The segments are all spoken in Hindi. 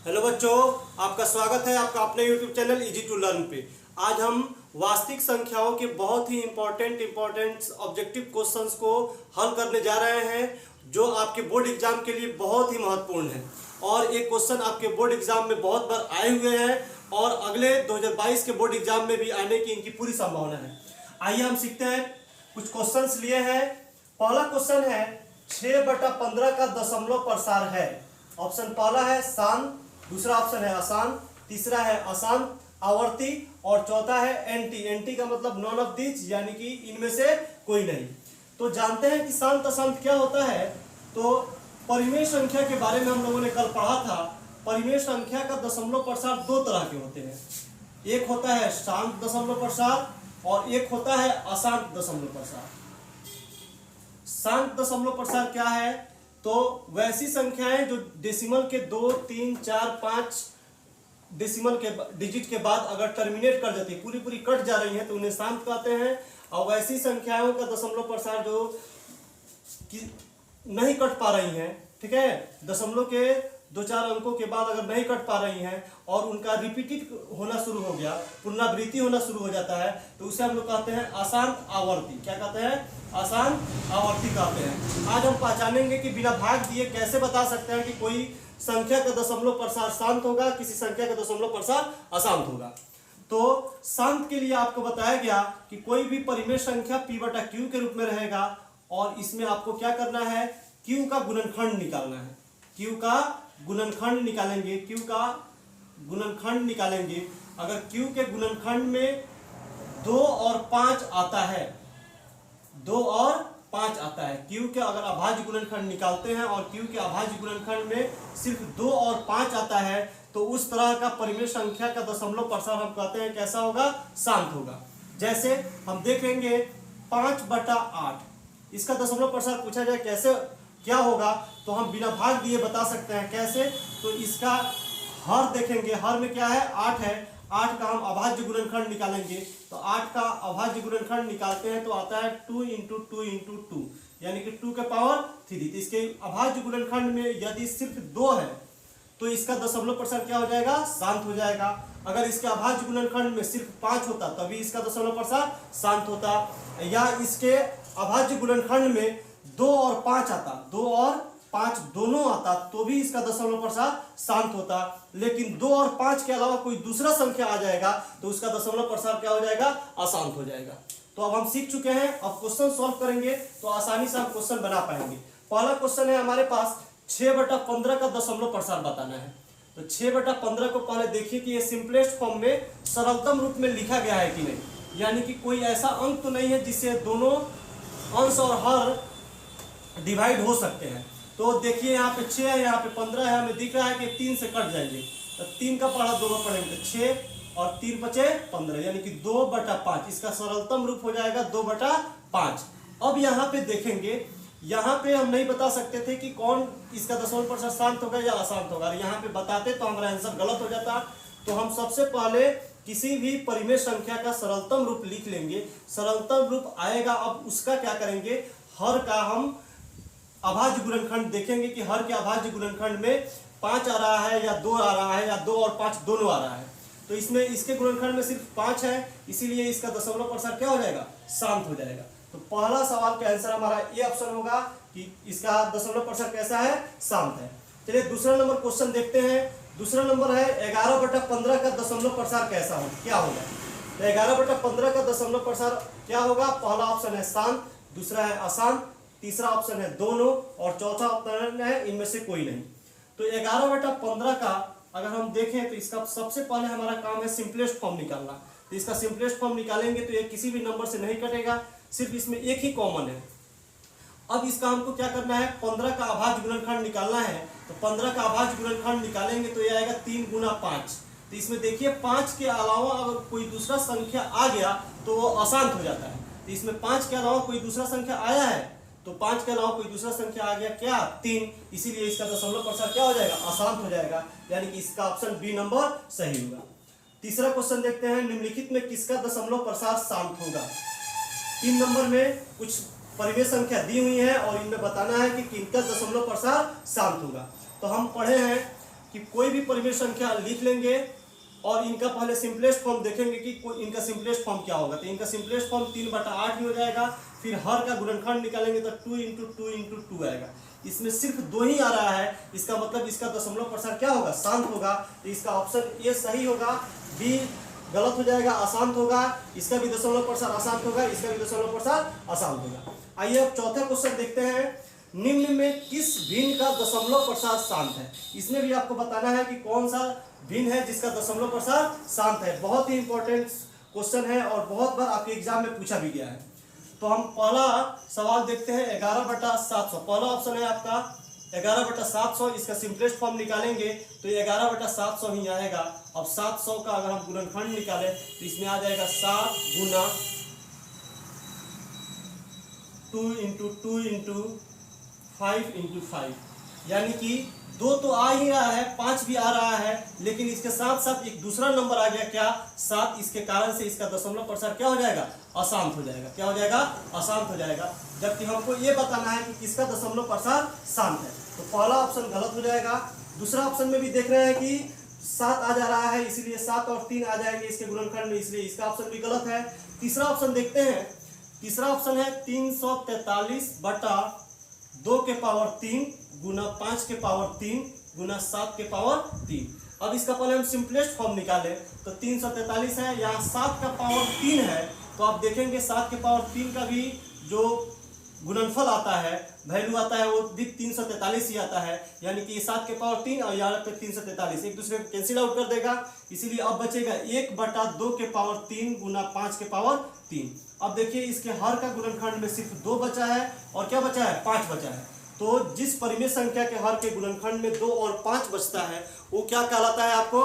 हेलो बच्चों, आपका स्वागत है आपका अपने YouTube channel easy to learn पे। आज हम वास्तविक संख्याओं के बहुत ही इंपॉर्टेंट ऑब्जेक्टिव क्वेश्चंस को हल करने जा रहे हैं जो आपके बोर्ड एग्जाम के लिए बहुत ही महत्वपूर्ण है। और एक क्वेश्चन आपके बोर्ड एग्जाम में बहुत बार आए हुए हैं और अगले 2022 के बोर्ड एग्जाम में भी आने की इनकी पूरी संभावना है। आइए हम सीखते हैं। कुछ क्वेश्चंस लिए हैं। पहला क्वेश्चन है 6/15 का दशमलव प्रसार है। ऑप्शन पहला है शांत, दूसरा ऑप्शन है आसान, तीसरा है अशांत आवर्ती और चौथा है एंटी। एंटी का मतलब नॉन ऑफ दिस, यानी कि इनमें से कोई नहीं। तो जानते हैं कि शांत अशांत क्या होता है। तो परिमेय संख्या के बारे में हम लोगों ने कल पढ़ा था। परिमेय संख्या का दशमलव प्रसार दो तरह के होते हैं। एक होता है शांत दशमलव प्रसार और एक होता है अशांत दशमलव प्रसार। शांत दशमलव प्रसार क्या है? तो वैसी संख्याएं जो डेसिमल के 2, 3, 4, 5 डेसिमल के डिजिट के बाद अगर टर्मिनेट कर जाती है, पूरी कट जा रही है, तो उन्हें शांत कहते हैं। और वैसी संख्याओं का दशमलव प्रसार जो नहीं कट पा रही हैं, ठीक है, दशमलव के 2-4 अंकों के बाद अगर नहीं कट पा रही हैं और उनका रिपीटेड होना शुरू हो गया, पुनरावृत्ति होना शुरू हो जाता है, तो उसे हम लोग कहते हैं अशांत आवर्ती। क्या कहते हैं? अशांत आवर्ती कहते हैं। आज हम पहचानेंगे कि बिना भाग दिए कैसे बता सकते हैं कि कोई संख्या का दशमलव प्रसार शांत होगा, किसी संख्या का दशमलव प्रसार अशांत होगा। तो शांत के लिए आपको बताया गया कि कोई भी परिमेय संख्या p/q के रूप में रहेगा और इसमें आपको क्या करना है, q का गुणनखंड निकालना है। q का गुणनखंड निकालेंगे, q का गुणनखंड निकालेंगे। अगर q के गुणनखंड में 2 और 5 आता है, 2 और 5 आता है, q के अगर अभाज्य गुणनखंड निकालते हैं और q के अभाज्य गुणनखंड में सिर्फ 2 और 5 आता है, तो उस तरह का परिमेय संख्या का दशमलव प्रसार हम कहते हैं कैसा होगा? शांत होगा। जैसे हम देखेंगे 5/8, इसका दशमलव प्रसार पूछा जाए कैसे क्या होगा, तो हम बिना भाग दिए बता सकते हैं। कैसे? तो इसका हर देखेंगे, हर में क्या है? 8 है। 8 का हम अभाज्य गुणनखंड निकालेंगे, तो 8 का अभाज्य गुणनखंड निकालते हैं तो आता है 2 × 2 × 2, यानी कि 2 के पावर 3। तो इसके अभाज्य गुणनखंड में यदि सिर्फ 2 है तो इसका दशमलव प्रसार क्या हो जाएगा? शांत हो जाएगा। अगर इसके अभाज्य गुणनखंड में सिर्फ 5 होता तभी इसका दशमलव प्रसार शांत होता, या इसके अभाज्य गुणनखंड में 2 और 5 आता, 2 और 5 दोनों आता, तो भी इसका दशमलव प्रसार शांत होता। लेकिन 2 और 5 के अलावा कोई दूसरा संख्या आ जाएगा तो उसका दशमलव प्रसार क्या हो जाएगा? अशांत हो जाएगा। तो अब हम सीख चुके हैं। अब क्वेश्चन सॉल्व करेंगे तो आसानी से हम क्वेश्चन बना पाएंगे। पहला क्वेश्चन है हमारे पास 6/15 का दशमलव प्रसार बताना है। तो 6/15 को पहले देखिए कि ये सिंपलेस्ट फॉर्म में सरलतम रूप में लिखा गया है कि नहीं, यानी कि कोई ऐसा अंक तो नहीं है जिससे दोनों अंश और हर डिवाइड हो सकते हैं। तो देखिए यहाँ पे 6 है, यहाँ पे 15 है, हमें दिख रहा है कि 3 से कट जाएंगे, तो 3 का पढ़ा 2 में पढ़ेंगे, तो 6 और 3 बचे 15, यानी कि 2/5। इसका सरलतम रूप हो जाएगा 2/5। अब यहाँ पे देखेंगे, यहाँ पे हम नहीं बता सकते थे कि कौन इसका दशमलव प्रसार शांत होगा या अशांत होगा। यहाँ पे बताते तो हमारा आंसर गलत हो जाता। तो हम सबसे पहले किसी भी परिमेय संख्या का सरलतम रूप लिख लेंगे। सरलतम रूप आएगा, अब उसका क्या करेंगे, हर का हम अभाज्य गुणनखंड देखेंगे कि हर के अभाज्य गुणनखंड में 5 आ रहा है या 2 आ रहा है, या 2 और 5 दोनों आ रहा है। तो इसमें इसके गुणनखंड में सिर्फ 5 है, इसीलिए इसका दशमलव प्रसार क्या हो जाएगा? शांत हो जाएगा। तो पहला सवाल का आंसर हमारा ये ऑप्शन होगा कि इसका दशमलव प्रसार कैसा है? शांत है। चलिए दूसरा नंबर क्वेश्चन देखते हैं। दूसरा नंबर है 11/15 का दशमलव प्रसार कैसा हो, क्या होगा? तो 11/15 का दशमलव प्रसार क्या होगा? पहला ऑप्शन है शांत, दूसरा है अशांत, तीसरा ऑप्शन है दोनों और चौथा ऑप्शन है इनमें से कोई नहीं। तो 11/15 का अगर हम देखें तो इसका सबसे पहले हमारा काम है सिंपलेस्ट फॉर्म निकालना। तो इसका सिंपलेस्ट फॉर्म निकालेंगे तो ये किसी भी नंबर से नहीं कटेगा, सिर्फ इसमें एक ही कॉमन है। अब इसका हमको क्या करना है, 15 का अभाज्य गुणनखंड निकालना है। तो 15 का अभाज्य गुणनखंड निकालेंगे तो ये आएगा 3 × 5। तो इसमें देखिए 5 के अलावा अगर कोई दूसरा संख्या आ गया तो वो अशांत हो जाता है। तो इसमें 5 के अलावा कोई दूसरा संख्या आया है, तो 5 के अलावा कोई दूसरा संख्या आ गया क्या? 3, इसीलिए इसका दशमलव प्रसार क्या हो जाएगा? अशांत हो जाएगा, यानी कि इसका ऑप्शन बी नंबर सही होगा। तीसरा क्वेश्चन देखते हैं, निम्नलिखित में किसका दशमलव प्रसार शांत होगा? 3 नंबर में कुछ परिमेय संख्या दी हुई है और इनमें बताना है कि किनका दशमलव प्रसार शांत होगा। तो हम पढ़े हैं कि कि कोई भी परिमेय संख्या लिख लेंगे और इनका पहले सिंपलेस्ट फॉर्म देखेंगे कि इनका सिंपलेस्ट फॉर्म क्या होगा। तो इनका सिंपलेस्ट फॉर्म 3/8 ही हो जाएगा। फिर हर का गुणनखंड निकालेंगे तो 2 × 2 × 2 आएगा। इसमें सिर्फ 2 ही आ रहा है, इसका मतलब इसका दशमलव प्रसार क्या होगा, शांत होगा। तो इसका ऑप्शन ए सही होगा, बी गलत हो जाएगा, अशांत होगा। इसका भी दशमलव प्रसार अशांत होगा, इसका भी दशमलव प्रसार अशांत होगा। आइए अब चौथा क्वेश्चन देखते हैं। निम्न में किस भिन्न का दशमलव प्रसार शांत है। इसमें भी आपको बताना है कि कौन सा भिन्न है जिसका दशमलव प्रसार शांत है। बहुत ही इंपॉर्टेंट क्वेश्चन है और बहुत बार आपके एग्जाम में पूछा भी गया है। तो हम पहला सवाल देखते हैं 11/700। पहला ऑप्शन है आपका 11/700। इसका सिंपलेस्ट फॉर्म निकालेंगे तो 11/700 ही आएगा। अब 700 का अगर हम गुणनखंड निकालें तो इसमें आ जाएगा 7 × 2 × 2 × 5 × 5, यानी कि 2 तो आ ही रहा है, 5 भी आ रहा है, लेकिन इसके साथ साथ एक दूसरा नंबर आ गया क्या, 7। इसके कारण से इसका दशमलव प्रसार क्या हो जाएगा, अशांत हो जाएगा। क्या हो जाएगा, अशांत हो जाएगा। जबकि हमको ये बताना है कि किसका दशमलव प्रसार शांत है। तो पहला ऑप्शन गलत हो जाएगा। दूसरा ऑप्शन में भी देख रहे हैं कि 7 आ जा रहा है, इसलिए 7 और 3 आ जाएंगे इसके गुणनखंड में, इसलिए इसका ऑप्शन भी गलत है। तीसरा ऑप्शन देखते हैं। तीसरा ऑप्शन है 343/2 के पावर 3 गुना 5 के पावर 3 गुना 7 के पावर 3। अब इसका पहले हम सिंपलेस्ट फॉर्म निकालें तो 343 है, यहाँ 7 का पावर 3 है। तो आप देखेंगे 7 के पावर 3 का भी जो गुणनफल आता है, वैल्यू आता है, वो भी 343 ही आता है। यानी कि 7 के पावर 3 और यहाँ पे 343 एक दूसरे को कैंसिल आउट कर देगा। इसीलिए अब बचेगा 1/2 के पावर 3 गुना 5 के पावर 3। अब देखिए इसके हर का गुणनखंड में सिर्फ 2 बचा है और क्या बचा है, 5 बचा है। तो जिस परिमेय संख्या के हर के गुणनखंड में 2 और 5 बचता है वो क्या कहलाता है, आपको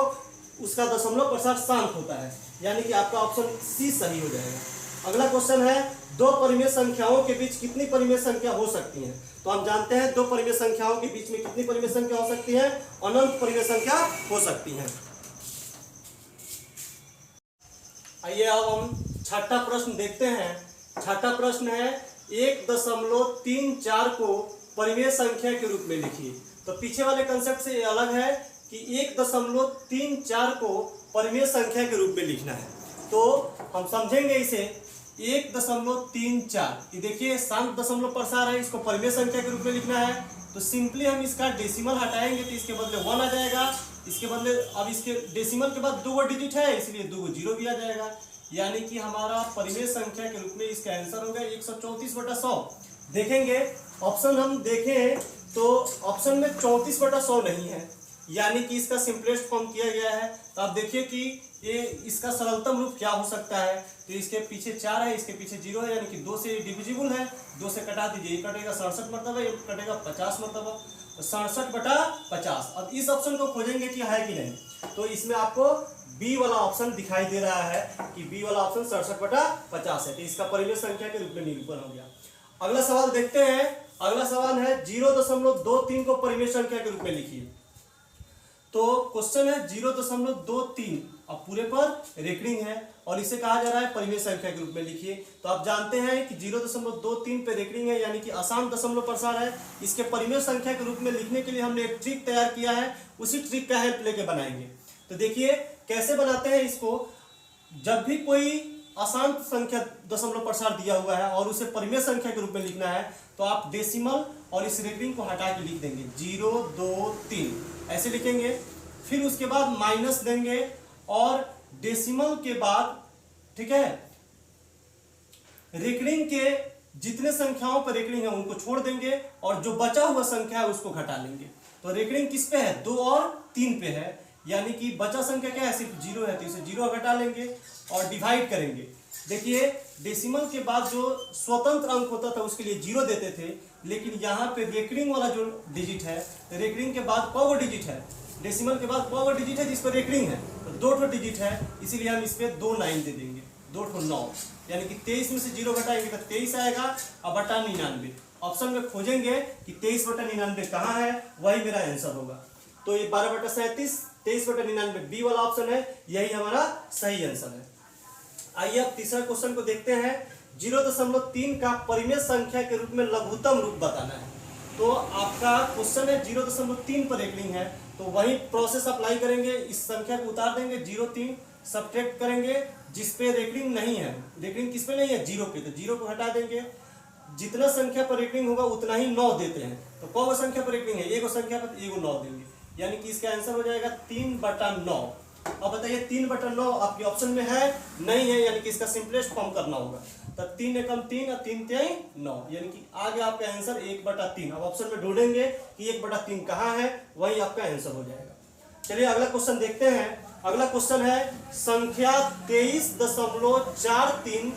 उसका दशमलव प्रसार शांत होता है। यानी कि आपका ऑप्शन सी सही हो जाएगा। अगला क्वेश्चन है 2 परिमेय संख्याओं के बीच कितनी परिमेय संख्या हो सकती है। तो हम जानते हैं 2 परिमेय संख्याओं के बीच में कितनी परिमेय संख्या हो सकती है, अनंत परिमेय संख्या हो सकती है। आइए अब हम छठा प्रश्न देखते हैं। छठा प्रश्न है 1.34 को परिमेय संख्या के रूप में लिखिए। तो पीछे वाले कंसेप्ट से ये अलग है कि 1.34 को परिमेय संख्या के रूप में लिखना है। तो हम समझेंगे इसे 1.34, ये देखिए शांत दशमलव प्रसार है, इसको परिमेय संख्या के रूप में लिखना है। तो सिंपली हम इसका डेसिमल हटाएंगे तो इसके बदले 1 आ जाएगा। इसके बदले अब इसके डेसिमल के बाद 2 डिजिट है, इसलिए 2 जीरो भी आ जाएगा। यानी कि हमारा परिमेय संख्या के रूप में इसका आंसर होगा 134/100। देखेंगे ऑप्शन हम देखें तो ऑप्शन में 34/100 नहीं है, यानी कि इसका सिंपलेस्ट फॉर्म किया गया है। तो आप देखिए कि ये इसका सरलतम रूप क्या हो सकता है। तो इसके पीछे 4 है, इसके पीछे 0 है, यानी कि 2 से डिविजिबल है। 2 से कटा दीजिए, ये कटेगा 67 मरतबा, ये कटेगा 50 मरतबा, 67/50। अब इस ऑप्शन को खोजेंगे कि है कि नहीं। तो इसमें आपको बी वाला ऑप्शन दिखाई दे रहा है कि बी वाला ऑप्शन 67/50 है। तो इसका परिमेय संख्या के रूप में निरूपण हो गया। अगला सवाल देखते हैं। अगला सवाल है 0.23 को परिमेय संख्या के रूप में लिखिए। तो क्वेश्चन है 0.23, अब पूरे पर रेकरिंग है और इसे कहा जा रहा है परिमेय संख्या के रूप में लिखिए। तो आप जानते हैं कि 0.23 पे रेकरिंग है, यानी कि अशांत दशमलव प्रसार है। इसके परिमेय संख्या के रूप में लिखने के लिए हमने एक ट्रिक तैयार किया है, उसी ट्रिक का हेल्प लेके बनाएंगे। तो देखिए कैसे बनाते हैं इसको। जब भी कोई अशांत संख्या दशमलव प्रसार दिया हुआ है और उसे परिमेय संख्या के रूप में लिखना है तो आप डेसिमल और इस रेकरिंग को हटा के लिख देंगे 0, 2, 3 ऐसे लिखेंगे। फिर उसके बाद माइनस देंगे और डेसिमल के बाद, ठीक है, रेकरिंग के जितने संख्याओं पर रेकरिंग है उनको छोड़ देंगे और जो बचा हुआ संख्या है उसको घटा लेंगे। तो रेकरिंग किस पे है, 2 और 3 पे है, यानी कि बचा संख्या क्या है, सिर्फ 0 है। तो इसे 0 घटा लेंगे और डिवाइड करेंगे। देखिए डेसिमल के बाद जो स्वतंत्र अंक होता था उसके लिए 0 देते थे, लेकिन यहाँ पे रेकरिंग वाला जो डिजिट है, रेकरिंग के बाद कौन डिजिट है, डेसिमल के बाद कौन डिजिट है जिस पर रेकरिंग है, तो 2 डिजिट है, इसीलिए हम इस पे 2 9 दे देंगे, 2 9, यानी कि 23 में से 0 घटाएंगे तो 23 आएगा और बटा 99। ऑप्शन में खोजेंगे कि 23/99 कहाँ है, वही मेरा आंसर होगा। तो ये 12/37, 23/99 बी वाला ऑप्शन है, यही हमारा सही आंसर है। आइए अब तीसरा क्वेश्चन को देखते हैं। 0.3 का परिमेय संख्या के रूप में लघुत्तम रूप बताना है। तो आपका क्वेश्चन है 0.3 पर रेकरिंग है, तो तो वही प्रोसेस अप्लाई करेंगे, इस संख्या को उतार देंगे, 0 3 सब्ट्रैक्ट करेंगे, जिस पे रेकरिंग नहीं है, रेकरिंग किस पे नहीं है, 0 पे, तो 0 को हटा देंगे, जितना संख्या पर रेकरिंग होगा उतना ही 9 देते हैं। तो कौन सा संख्या पर रेकरिंग है, एगो संख्या पर, एगो 9 देंगे, यानी कि इसका आंसर हो जाएगा 3/9। अब बताइए 3/9 आपके ऑप्शन में है नहीं है, यानी कि इसका सिंपलेस्ट फॉर्म करना होगा। तो 3 एकम 3 और 3 तिहाई 9, यानी कि आगे आपका आंसर 1/3। अब ऑप्शन में ढूंढेंगे कि 1/3 कहाँ है, वही आपका आंसर हो जाएगा। चलिए अगला क्वेश्चन देखते हैं। अगला क्वेश्चन है संख्या 23.43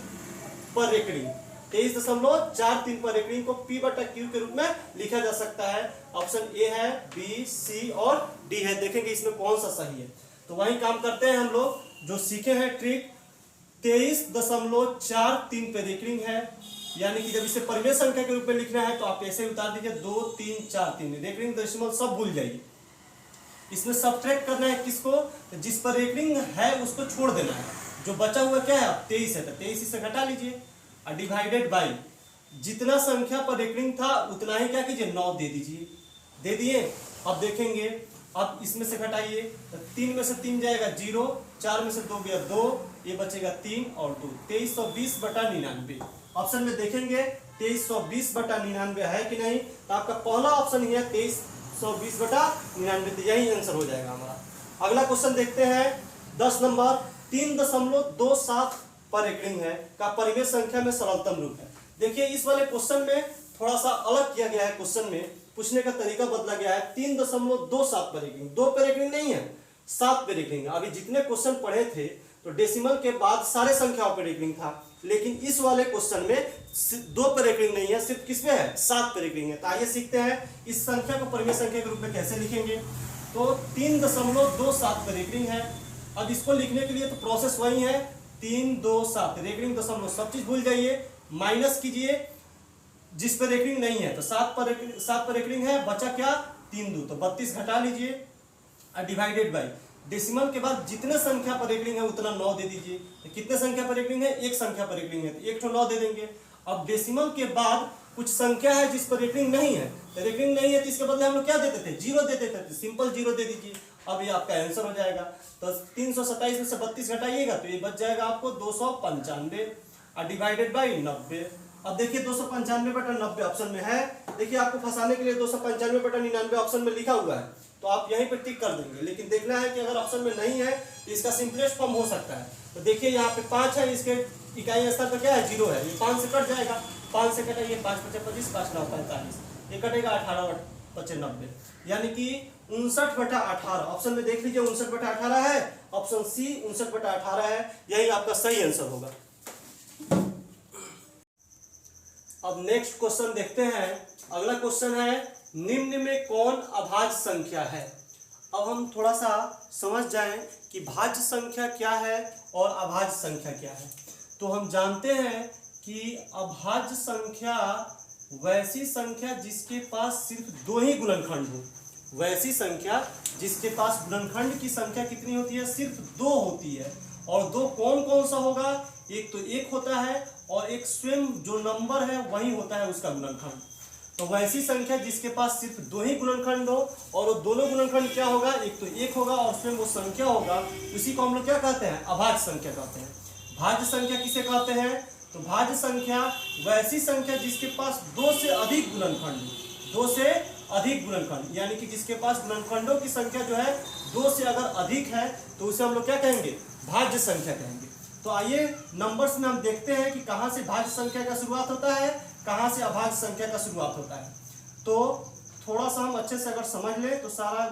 पर रेकरिंग। 23.43 पर रेकरिंग को P/Q के रूप में लिखा जा सकता है। ऑप्शन ए है, बी, सी और डी है। देखेंगे इसमें कौन सा सही है। तो वही काम करते हैं हम लोग जो सीखे हैं ट्रिक। 23.43 पे रेकरिंग है, यानी कि जब इसे परिमेय संख्या के रूप में लिखना है तो आप ऐसे उतार दीजिए 2 3 4 3, रेकरिंग डेसिमल सब भूल जाइए। इसमें सब्ट्रैक्ट करना है किसको, तो जिस पर रेकरिंग है उसको छोड़ देना है। जो बचा हुआ क्या है 23 है, तो 23 से घटा लीजिए और डिवाइडेड बाई जितना संख्या पर रेकरिंग था उतना ही क्या कीजिए 9 दे दीजिए। दे दिए। अब देखेंगे, अब इसमें से घटाइए तो 3 में से 3 जाएगा 0, 4 में से 2 गया 2, ये बचेगा 3 और 2, 2320/99। ऑप्शन में देखेंगे 2320/99 है कि नहीं, तो आपका पहला ऑप्शन ही है 2320/99, यही आंसर हो जाएगा हमारा। अगला क्वेश्चन देखते हैं 10 नंबर। 3.27 पर रेकरिंग है का परिमेय संख्या में सरलतम रूप है। देखिए इस वाले क्वेश्चन में थोड़ा सा अलग किया गया है, क्वेश्चन में पूछने का तरीका बदला गया है। 3.27 पर रेकरिंग, 2 पे रेकरिंग नहीं है, 7 पे रेकरिंग। अभी जितने क्वेश्चन पढ़े थे तो डेसिमल के बाद सारे संख्याओं पे रेकरिंग था, लेकिन इस वाले क्वेश्चन में 2 पे रेकरिंग नहीं है, सिर्फ किस पे है, 7 पे रेकरिंग है। तो आइए सीखते हैं इस संख्या को परिमेय संख्या के रूप में कैसे लिखेंगे। तो 3.27 पे रेकरिंग है। अब इसको लिखने के लिए तो प्रोसेस वही है, 3 2 7, रेकरिंग दशमलव सब चीज भूल जाइए, माइनस कीजिए जिस पर रेकरिंग नहीं है, तो 7 पर रेकरिंग है, बचा क्या 3 2, तो 32 घटा लीजिए और डिवाइडेड बाई डेसिमल के बाद जितने संख्या पर रेकरिंग है उतना 9 दे दीजिए। तो कितने संख्या पर रेकरिंग है, एक संख्या पर रेकरिंग है तो एक तो 9 दे देंगे। अब डेसिमल के बाद कुछ संख्या है जिस पर रेकरिंग नहीं है, तो रेकरिंग नहीं है तो इसके बदले हम लोग क्या देते थे, 0 देते थे, सिंपल 0 दे दीजिए। अब ये आपका आंसर हो जाएगा। तो 327 में से 32 घटाइएगा तो ये बच जाएगा आपको 295 और डिवाइडेड बाई 90। अब देखिए 295/90 ऑप्शन में है। देखिए आपको फंसाने के लिए 295/99 ऑप्शन में लिखा हुआ है, तो आप यहीं पर टिक कर देंगे। लेकिन देखना है कि अगर ऑप्शन में नहीं है तो इसका सिंपलेस्ट फॉर्म हो सकता है। तो देखिए यहाँ पे 5 है, इसके इकाई स्तर पर क्या है 0 है, ये 5 से कट जाएगा, 5 से कटाइए 5 × 5 = 25, 5 × 9 = 45, ये कटेगा 18 × 5 = 90, यानी कि 59/18। ऑप्शन में देख लीजिए 59/18 है, ऑप्शन सी 59/18 है, यही आपका सही आंसर होगा। अब नेक्स्ट क्वेश्चन देखते हैं। अगला क्वेश्चन है निम्न में कौन अभाज्य संख्या है। अब हम थोड़ा सा समझ जाएं कि भाज्य संख्या क्या है और अभाज्य संख्या क्या है। तो हम जानते हैं कि अभाज्य संख्या वैसी संख्या जिसके पास सिर्फ 2 ही गुणनखंड हो, वैसी संख्या जिसके पास गुणनखंड की संख्या कितनी होती है, सिर्फ 2 होती है। और 2 कौन कौन सा होगा, एक तो 1 होता है और एक स्वयं जो नंबर है वही होता है उसका गुणनखंड। तो वैसी संख्या जिसके पास सिर्फ 2 ही गुणनखंड हो और वो दोनों गुणनखंड क्या होगा, एक तो 1 होगा और स्वयं वो संख्या होगा, उसी को हम लोग क्या कहते हैं, अभाज्य संख्या कहते हैं। भाज्य संख्या किसे कहते हैं, तो भाज्य संख्या वैसी संख्या जिसके पास 2 से अधिक गुणनखंड हो, 2 से अधिक गुणनखंड, यानी कि जिसके पास गुणनखंडों की संख्या जो है 2 से अगर अधिक है तो उसे हम लोग क्या कहेंगे, भाज्य संख्या कहेंगे। तो आइए नंबर्स में हम देखते हैं कि कहाँ से भाज्य संख्या का शुरुआत होता है, कहाँ से अभाज्य संख्या का शुरुआत होता है। तो थोड़ा सा हम अच्छे से अगर समझ लें तो सारा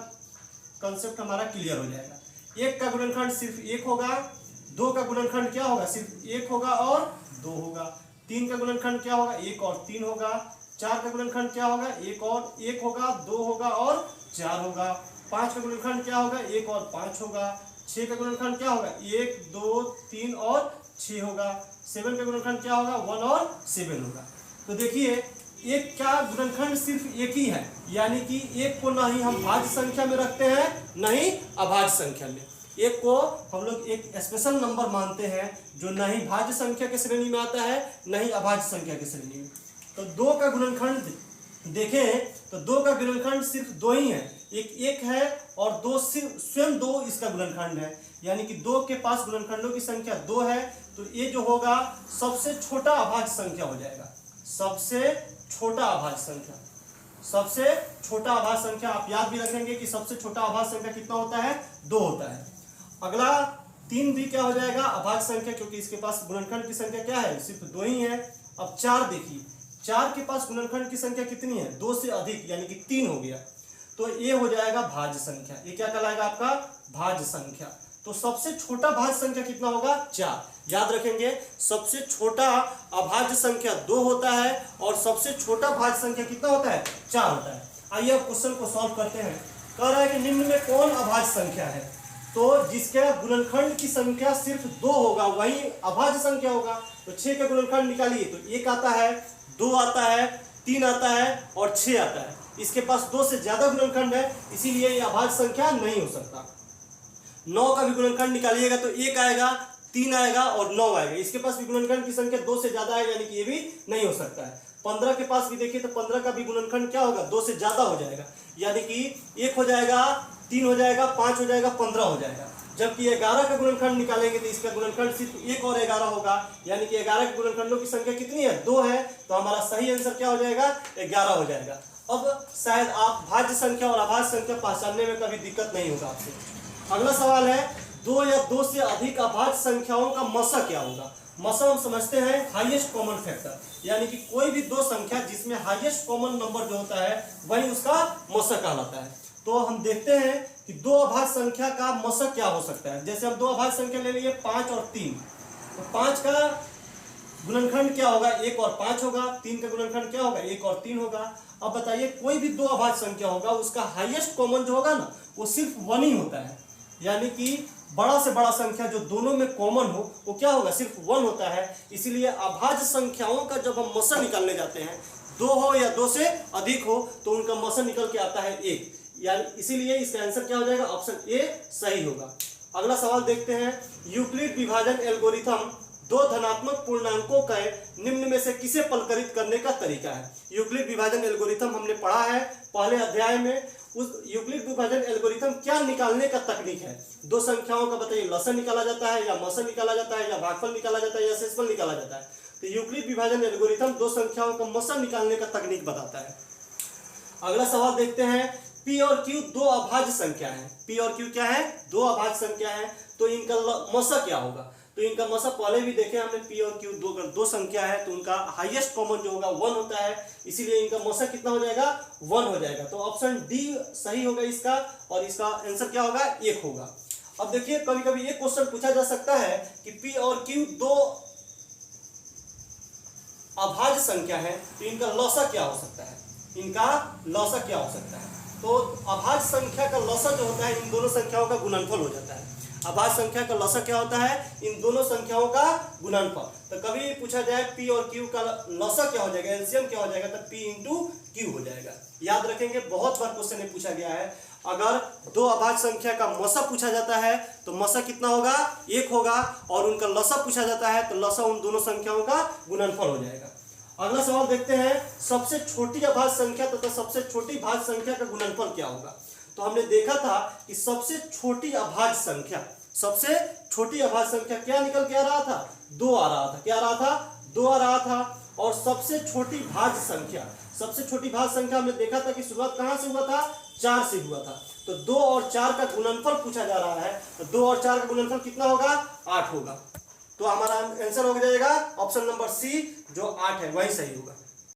कंसेप्ट हमारा क्लियर हो जाएगा। 1 का गुणनखंड सिर्फ 1 होगा, 2 का गुणनखंड क्या होगा, सिर्फ 1 होगा और 2 होगा। 3 का गुणनखंड क्या होगा, 1 और 3 होगा। 4 का गुणनखंड क्या होगा, 1 और 1 होगा, 2 होगा और 4 होगा। 5 का गुणनखंड क्या होगा, 1 और 5 होगा। 6 का गुणनखंड क्या होगा, 1 2 3 और 6 होगा। 7 का गुणनखंड क्या होगा, 1 और 7 होगा। तो देखिए 1 का गुणनखंड सिर्फ 1 ही है, यानी कि 1 को ना ही हम भाज्य संख्या में रखते हैं न ही अभाज्य संख्या में। 1 को हम लोग एक स्पेशल नंबर मानते हैं जो न ही भाज्य संख्या के श्रेणी में आता है न ही अभाज्य संख्या के श्रेणी में। तो 2 का गुणनखंड देखें तो 2 का गुणनखंड सिर्फ 2 ही है, एक है और दो स्वयं दो इसका गुणनखंड है, यानी कि दो के पास गुणनखंडों की संख्या 2 है, तो ये जो होगा सबसे छोटा अभाज्य संख्या हो जाएगा। सबसे छोटा अभाज्य संख्या, सबसे छोटा अभाज्य संख्या आप याद भी रखेंगे कि सबसे छोटा अभाज्य संख्या कितना होता है, 2 होता है। अगला 3 भी क्या हो जाएगा, अभाज्य संख्या, क्योंकि इसके पास गुणनखंड की संख्या क्या है, सिर्फ 2 ही है। अब 4 देखिए, 4 के पास गुणनखंड की संख्या कितनी है, 2 से अधिक, यानी कि 3 हो गया, तो ये हो जाएगा भाज्य संख्या। ये क्या कहलाएगा आपका, भाज्य संख्या। तो सबसे छोटा भाज्य संख्या कितना होगा, 4। याद रखेंगे सबसे छोटा अभाज्य संख्या 2 होता है और सबसे छोटा भाज्य संख्या कितना होता है, 4 होता है। आइए अब क्वेश्चन को सॉल्व करते हैं। कह रहा है कि निम्न में कौन अभाज्य संख्या है, तो जिसके गुणनखंड की संख्या सिर्फ 2 होगा वही अभाज्य संख्या होगा। तो 6 का गुणनखंड निकालिए, तो 1 आता है, 2 आता है, 3 आता है और 6 आता है। इसके पास 2 से ज्यादा गुणनखंड है, इसीलिए ये अभाज्य संख्या नहीं हो सकता। 9 का भी गुणनखंड निकालिएगा तो 1 आएगा, 3 आएगा और 9 आएगा। इसके पास भी गुणनखंड की संख्या 2 से ज्यादा है, यानी कि ये भी नहीं हो सकता है। 15 के पास भी देखिए तो 15 का भी गुणनखंड क्या होगा, 2 से ज्यादा हो जाएगा, यानी कि 1 हो जाएगा, 3 हो जाएगा, 5 हो जाएगा, 15 हो जाएगा। जबकि 11 का गुणनखंड निकालेंगे तो इसका गुणनखंड सिर्फ 1 और 11 होगा, यानी कि 11 के गुणनखंडों की संख्या कितनी है, 2 है। तो हमारा सही आंसर क्या हो जाएगा, 11 हो जाएगा। अब शायद आप भाज्य संख्या और अभाज्य संख्या पहचानने में कभी दिक्कत नहीं होगा आपसे। अगला सवाल है, 2 या 2 से अधिक अभाज्य संख्याओं का मसा क्या होगा। मसा हम समझते हैं हाईएस्ट कॉमन फैक्टर, यानी कि कोई भी 2 संख्या जिसमें हाईएस्ट कॉमन नंबर जो होता है वही उसका मसा कहलाता है। तो हम देखते हैं कि 2 अभाज्य संख्या का मसा क्या हो सकता है। जैसे हम 2 अभाज्य संख्या ले लिए 5 और 3, तो 5 का गुणनखंड क्या होगा, 1 और 5 होगा। 3 का गुणनखंड क्या होगा, 1 और 3 होगा। अब बताइए कोई भी 2 अभाज्य संख्या होगा उसका हाईएस्ट कॉमन जो होगा ना वो सिर्फ 1 ही होता है, यानी कि बड़ा से बड़ा संख्या जो दोनों में कॉमन हो वो क्या होगा, सिर्फ 1 होता है। इसीलिए अभाज्य संख्याओं का जब हम मसा निकालने जाते हैं, 2 हो या 2 से अधिक हो, तो उनका मसा निकल के आता है 1, यानी इसीलिए इसका आंसर क्या हो जाएगा, ऑप्शन ए सही होगा। अगला सवाल देखते हैं, यूक्लिड विभाजन एल्गोरिथम 2 धनात्मक पूर्णांकों का निम्न में से किसे पलकरित करने का तरीका है। यूक्लिड विभाजन एल्गोरिथम हमने पढ़ा है पहले अध्याय में। उस यूक्लिड विभाजन एल्गोरिथम क्या निकालने का तकनीक है, 2 संख्याओं का बताइए, लसा निकाला जाता है या मसा निकाला जाता है या भागफल निकाला जाता है या शेषफल निकाला जाता है। तो यूक्लिड विभाजन एल्गोरिथम 2 संख्याओं का मसा निकालने का तकनीक बताता है। अगला सवाल देखते हैं, P और Q 2 अभाज्य संख्या है। P और Q क्या है, 2 अभाज्य संख्या है, तो इनका मसा क्या होगा। तो इनका मसा पहले भी देखे हमने, P और Q 2 संख्या है तो उनका हाईएस्ट कॉमन जो होगा 1 होता है, इसीलिए इनका मसा कितना हो जाएगा, 1 हो जाएगा। तो ऑप्शन डी सही होगा इसका, और इसका आंसर क्या होगा, 1 होगा। अब देखिए कभी कभी एक क्वेश्चन पूछा जा सकता है कि P और Q 2 अभाज्य संख्या है तो इनका लसा क्या हो सकता है, इनका लसा क्या हो सकता है। तो अभाज्य संख्या का लसा जो होता है इन दोनों संख्याओं का गुणनफल हो जाता है। अभाज्य संख्या का लसा क्या होता है, इन दोनों संख्याओं का गुणनफल। तो कभी पूछा जाए P और Q का लसा क्या हो जाएगा, एलसीएम क्या हो जाएगा, तो P इंटू Q हो जाएगा। याद रखेंगे बहुत बार क्वेश्चन में पूछा गया है, अगर 2 अभाज्य संख्या का मसा पूछा जाता है तो मसा कितना होगा, 1 होगा, और उनका लसा पूछा जाता है तो लसा उन दोनों संख्याओं का गुणनफल हो जाएगा। अगला सवाल देखते हैं, सबसे छोटी अभाज्य संख्या तथा सबसे छोटी भाज्य संख्या का गुणनफल क्या होगा। तो हमने देखा था कि सबसे छोटी अभाज्य संख्या, सबसे छोटी अभाज्य संख्या क्या निकल के आ रहा था, 2 आ रहा था। क्या आ रहा था, 2 आ रहा था। और सबसे छोटी भाज्य संख्या, सबसे छोटी भाज्य संख्या हमने देखा था कि शुरुआत कहां से हुआ था, 4 से हुआ था। तो 2 और 4 का गुणनफल पूछा जा रहा है, तो 2 और 4 का गुणनफल कितना होगा, 8 होगा। तो हमारा आंसर हो जाएगा ऑप्शन नंबर सी, जो 8 है वही सही होगा।